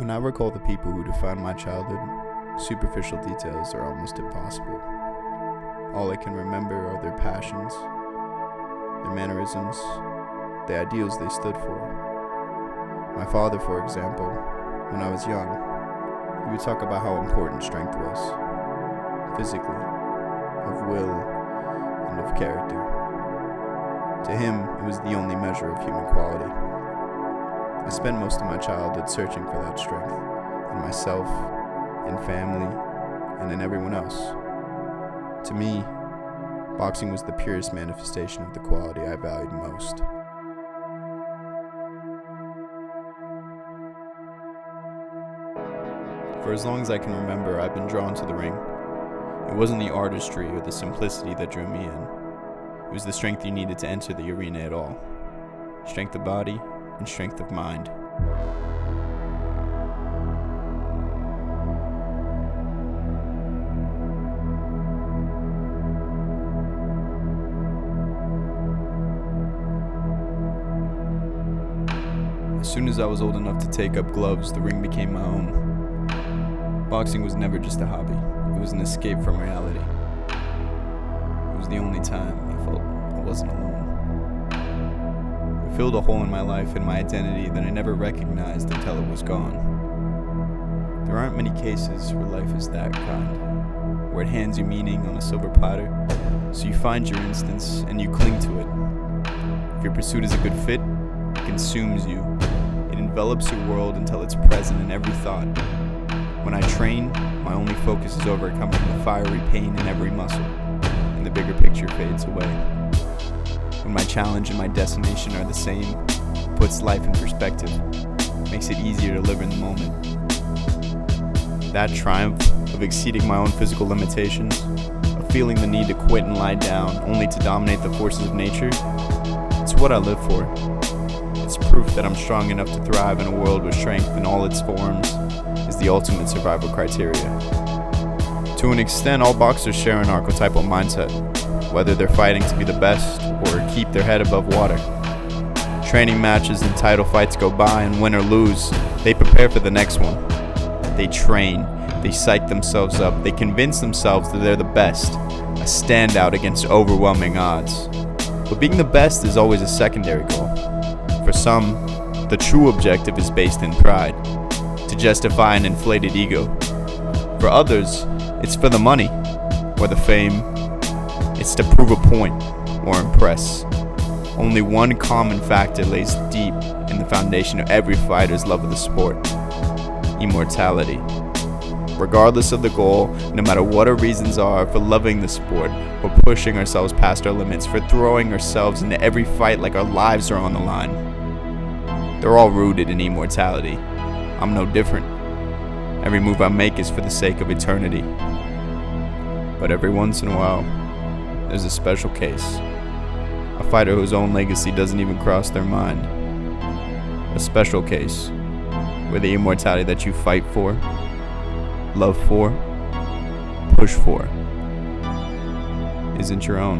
When I recall the people who defined my childhood, superficial details are almost impossible. All I can remember are their passions, their mannerisms, the ideals they stood for. My father, for example, when I was young, he would talk about how important strength was, physically, of will, and of character. To him, it was the only measure of human quality. I spent most of my childhood searching for that strength in myself, in family, and in everyone else. To me, boxing was the purest manifestation of the quality I valued most. For as long as I can remember, I've been drawn to the ring. It wasn't the artistry or the simplicity that drew me in. It was the strength you needed to enter the arena at all. Strength of body and strength of mind. As soon as I was old enough to take up gloves, the ring became my own. Boxing was never just a hobby. It was an escape from reality. It was the only time I felt I wasn't alone. It filled a hole in my life and my identity that I never recognized until it was gone. There aren't many cases where life is that kind, where it hands you meaning on a silver platter, so you find your instance and you cling to it. If your pursuit is a good fit, it consumes you. It envelops your world until it's present in every thought. When I train, my only focus is overcoming the fiery pain in every muscle, and the bigger picture fades away. When my challenge and my destination are the same, it puts life in perspective, makes it easier to live in the moment. That triumph of exceeding my own physical limitations, of feeling the need to quit and lie down only to dominate the forces of nature, it's what I live for. It's proof that I'm strong enough to thrive in a world where strength in all its forms is the ultimate survival criteria. To an extent, all boxers share an archetypal mindset, whether they're fighting to be the best or keep their head above water. Training matches and title fights go by, and win or lose, they prepare for the next one. They train, they psych themselves up, they convince themselves that they're the best, a standout against overwhelming odds. But being the best is always a secondary goal. For some, the true objective is based in pride, to justify an inflated ego. For others, it's for the money or the fame. It's to prove a point or impress. Only one common factor lays deep in the foundation of every fighter's love of the sport: immortality. Regardless of the goal, no matter what our reasons are for loving the sport, for pushing ourselves past our limits, for throwing ourselves into every fight like our lives are on the line, they're all rooted in immortality. I'm no different. Every move I make is for the sake of eternity. But every once in a while, there's a special case. A fighter whose own legacy doesn't even cross their mind. A special case where the immortality that you fight for, love for, push for, isn't your own.